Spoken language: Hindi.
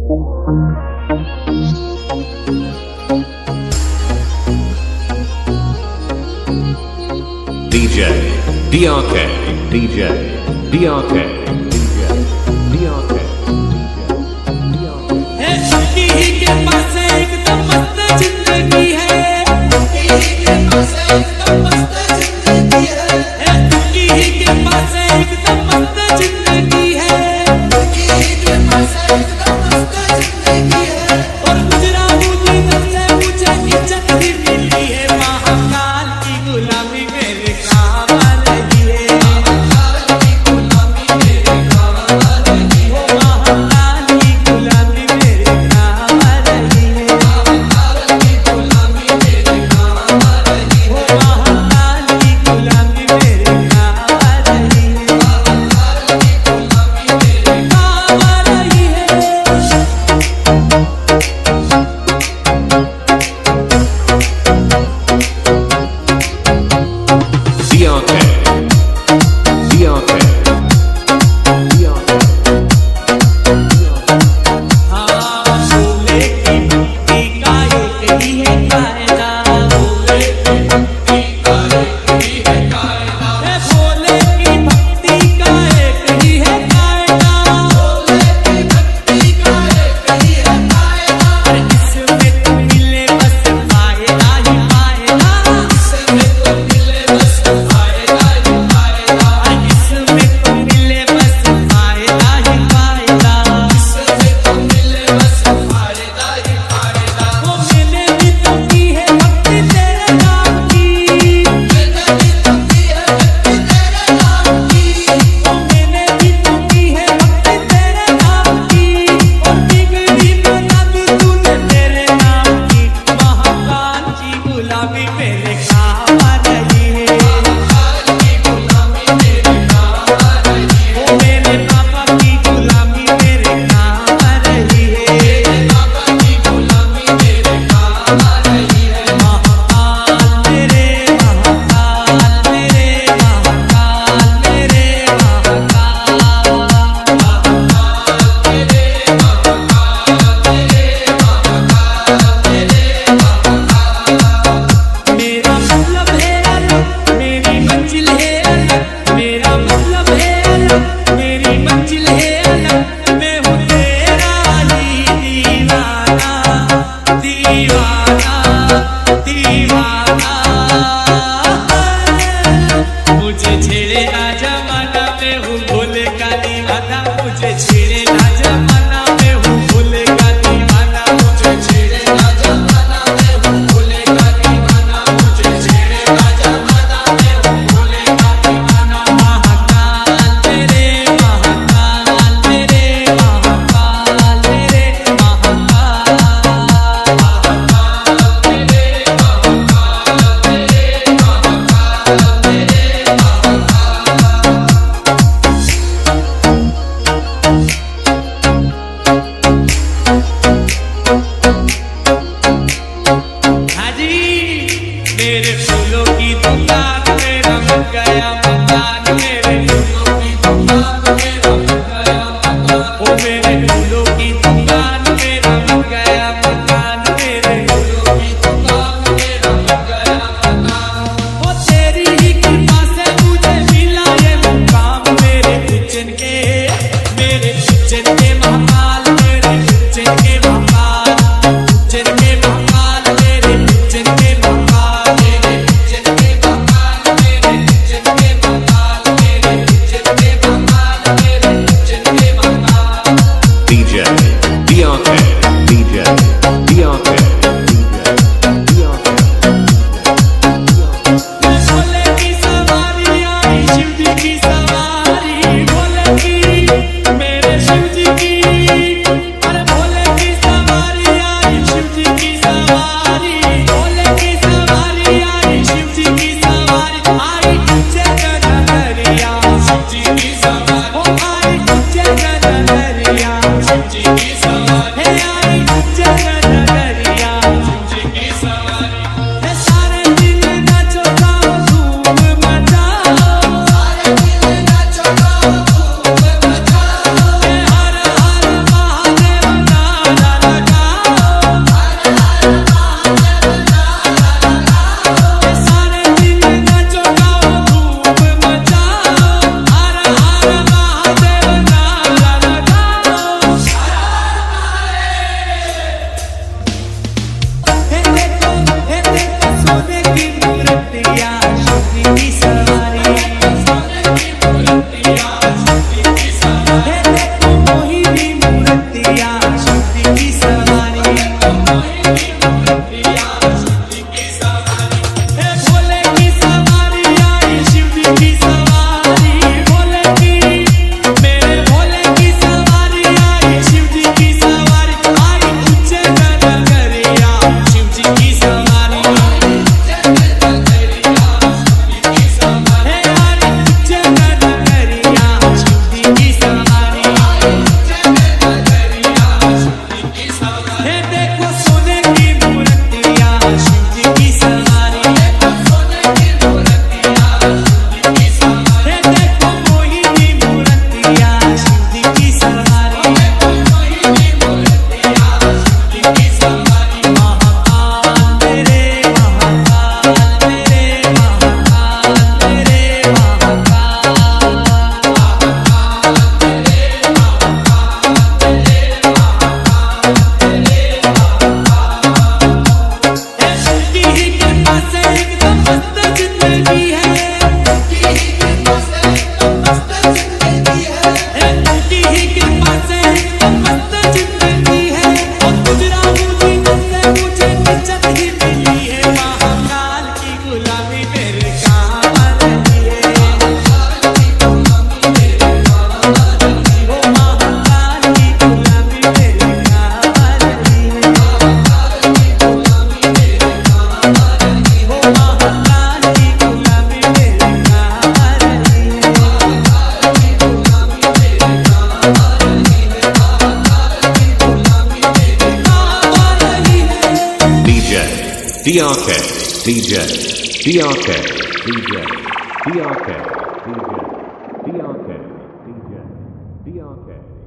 DJ DRK, DJ DRK, DJ DRK, के पास एकदम मस्त जिंदगी है, के पास एकदम मस्त जिंदगी है, के पास एकदम मस्त जिंदगी है, के पास एकदम मस्त जिंदगी है। और गुजरा मुझे सबसे मुझे इज्जत भी मिली है, महाकाल की गुलामी मेरे काम आ रही है, महाकाल की गुलामी मेरे काम आ रही है, महाकाल की गुलामी मेरे काम आ रही है, महाकाल की गुलामी मेरे काम आ रही है, महाकाल की गुलामी मेरे काम आ रही है, महाकाल की गुलामी मेरे काम आ रही DRK, DRK, DRK. भोले की भक्ति का एक ही है कायदा, भोले की भक्ति का एक ही है कायदा, भोले की भक्ति का एक ही है कायदा, भोले की भक्ति का एक ही है कायदा। इसमें तो मिले बस फायदा ही फायदा, इसमें तो मिले बस फायदा ही फायदा, इसमें तो मिले बस फायदा ही फायदा, इसमें तो मिले बस फायदा ही फायदा। वो मैंने भी तो की है भक्ति तेरे नाम की, मैंने भी तो की है भक्ति तेरे नाम की, वो मैंने भी तो की है भक्ति तेरे नाम की, और बिगड़ी बना दी तूने तेरे नाम की। महाकाल की गुलामी मेरे काम आ रही है, महाकाल की गुलामी मेरे काम आ रही है, ओ मेरे पापा की गुलामी मेरे काम आ रही है, मेरे पापा की गुलामी मेरे काम आ रही है। महाकाल मेरे महाकाल मेरे महाकाल मेरे महाकाल, महाकाल मेरे महाकाल मेरे महाकाल मेरे महाकाल। मेरा मतलब है अलग, मेरी मंजिल है अलग, मेरा मतलब है अलग, मेरी मंजिल है अलग, मैं हूँ तेरा ही दीवाना, दीवाना, दीवाना। मुझे छेड़े ना जमाना, मैं हूँ भोले का दीवाना, मुझे छेड़े ना जमाना, मैं हूँ भोले का दीवाना, मुझे छेड़े ना जमाना, मैं हूँ भोले का दीवाना, मुझे छेड़े ना जमाना, मैं हूँ भोले का दीवाना। महाकाल मेरे महाकाल मेरे महाकाल मेरे महाकाल, महाकाल मेरे महाकाल मेरे महाकाल मेरे महाकाल। हाजी मेरे फूलों की दुकान मेरा बन गया मकान, मेरे फूलों की दुकान मेरा बन गया मकान, ओ मेरे फूलों की दुकान मेरा बन गया मकान, मेरे फूलों की दुकान मेरा बन गया मकान। ओ तेरी ही कृपा से मुझे मिला ये मुकाम, मेरे उज्जैन के महाकाल, मेरे उज्जैन के महाकाल, उज्जैन के महाकाल, मेरे उज्जैन के महाकाल, मेरे उज्जैन के महाकाल, मेरे उज्जैन के महाकाल, मेरे उज्जैन के महाकाल, मेरे उज्जैन के Mahakal. DJ DRK, DJ DRK, DJ DRK. भोले की सवारी आई शिव जी की सवारी, भोले की मेरे शिव जी की DRK, DJ, DRK, DJ, DRK, DJ, DRK, DJ, DRK.